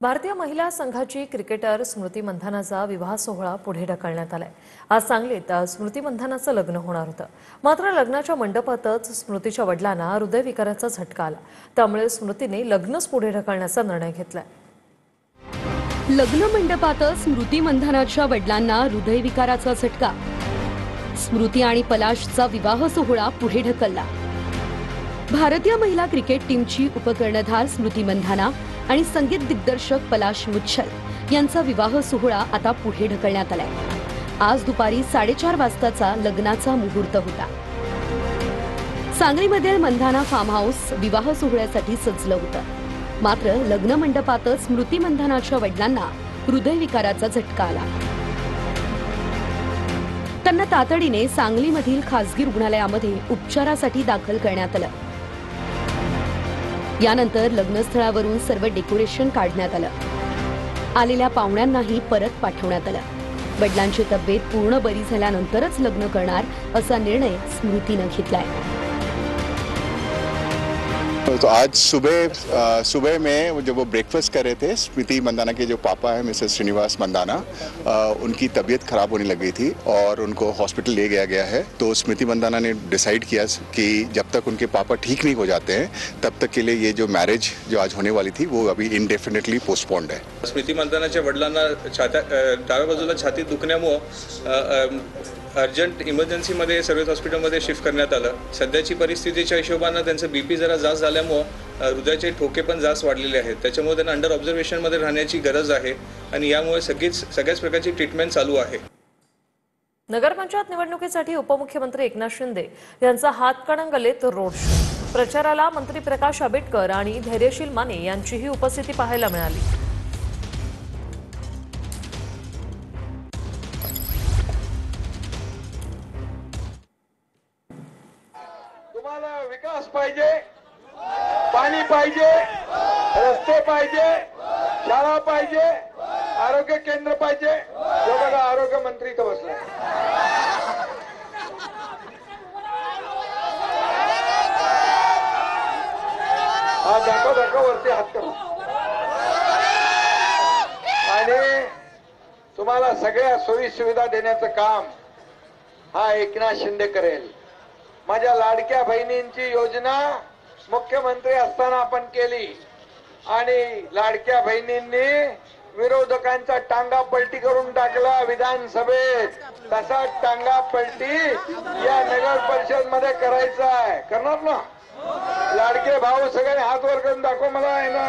भारतीय महिला संघाची क्रिकेटर स्मृती मंधानाचा विवाह सोहळा पुढे ढकलण्यात आलाय। आज सांगलीत स्मृती मंधानाचं लग्न होणार होतं, मात्र लग्नाच्या मंडपातच स्मृतीच्या वडिलांना हृदयविकाराचा झटका आला। त्यामुळे स्मृतीने लग्नच पुढे ढकलण्याचा निर्णय घेतलाय। लग्न मंडपातच स्मृती मंधानाच्या वडिलांना हृदयविकाराचा झटका। स्मृती आणि पलाशचा विवाह सोहळा पुढे ढकलला। भारतीय महिला क्रिकेट टीमची उपकर्णधार स्मृती मंधाना आणि संगीत दिग्दर्शक पलाश मुच्छल यांचा विवाह सोहळा आता पुढे ढकलण्यात आलाय। आज दुपारी 4:30 वाजताचा लग्नाचा मुहूर्त होता। सांगलीमधील मंधाना फार्म हाऊस विवाह सोहळ्यासाठी सजलं होतं, मात्र लग्न मंडपातच स्मृती मंधानाच्या वडिलांना हृदयविकाराचा झटका आला। त्यांना तातडीने सांगलीमधील खासगी रुग्णालयामध्ये उपचारासाठी दाखल करण्यात आलं। यानंतर लग्नस्थळावरून सर्व डेकोरेशन काढण्यात आलं। आलेल्या पाहुण्यांनाही परत पाठवण्यात आलं। वडिलांची तब्येत पूर्ण बरी झाल्यानंतरच लग्न करणार असा निर्णय स्मृतीने घेतलाय। तो आज सुबह में जब वो ब्रेकफास्ट कर रहे थे, स्मृति मंदाना के जो पापा हैं मिसेस श्रीनिवास मंदाना, उनकी तबीयत खराब होने लगी थी और उनको हॉस्पिटल ले गया गया है। तो स्मृति मंदाना ने डिसाइड किया कि जब तक उनके पापा ठीक नहीं हो जाते हैं तब तक के लिए ये जो मैरिज जो आज होने वाली थी वो अभी इनडेफिनेटली पोस्टपोन्ड है। स्मृती मंदानाच्या वडिलांना डाव्या बाजूला छातीत दुखण्यामुळे अर्जंट इमर्जन्सीमध्ये सर्विस हॉस्पिटलमध्ये शिफ्ट करण्यात आलं। सध्याची परिस्थितीच्या हिशोबाने त्यांचं बीपी जरा जास्त झाल्यामुळे हृदयाचे ठोके पण जास्त वाढलेले आहेत। त्याच्यामुळे त्यांना अंडर ऑब्झर्वेशनमध्ये राहण्याची गरज आहे आणि यामुळे सगळ्याच प्रकारची ट्रीटमेंट चालू आहे। नगरपंचायत निवडणुकीसाठी उपमुख्यमंत्री एकनाथ शिंदे यांचा हातकणंगलेत रोड शो। प्रचाराला मंत्री प्रकाश आंबेडकर आणि धैर्यशील माने यांचीही उपस्थिती पाहायला मिळाली। तुम्हाला विकास पाहिजे, पाणी पाहिजे, रस्ते पाहिजे, शाळा पाहिजे, आरोग्य केंद्र पाहिजे। जो बघा आरोग्य मंत्री इथं बसलाय। हा दाखव वरती हात करा। आणि तुम्हाला सगळ्या सोयी सुविधा देण्याचं काम हा एकनाथ शिंदे करेल। माझ्या लाडक्या बहिणींची योजना मुख्यमंत्री असताना आपण केली आणि लाडक्या बहिणींनी विरोधकांचा टांगा पलटी करून टाकला विधानसभेत। तसा टांगा पलटी या नगर परिषद मध्ये करायचा आहे। करणार ना? लाडके भाऊ सगळे हात वर करून दाखव मला आहे ना।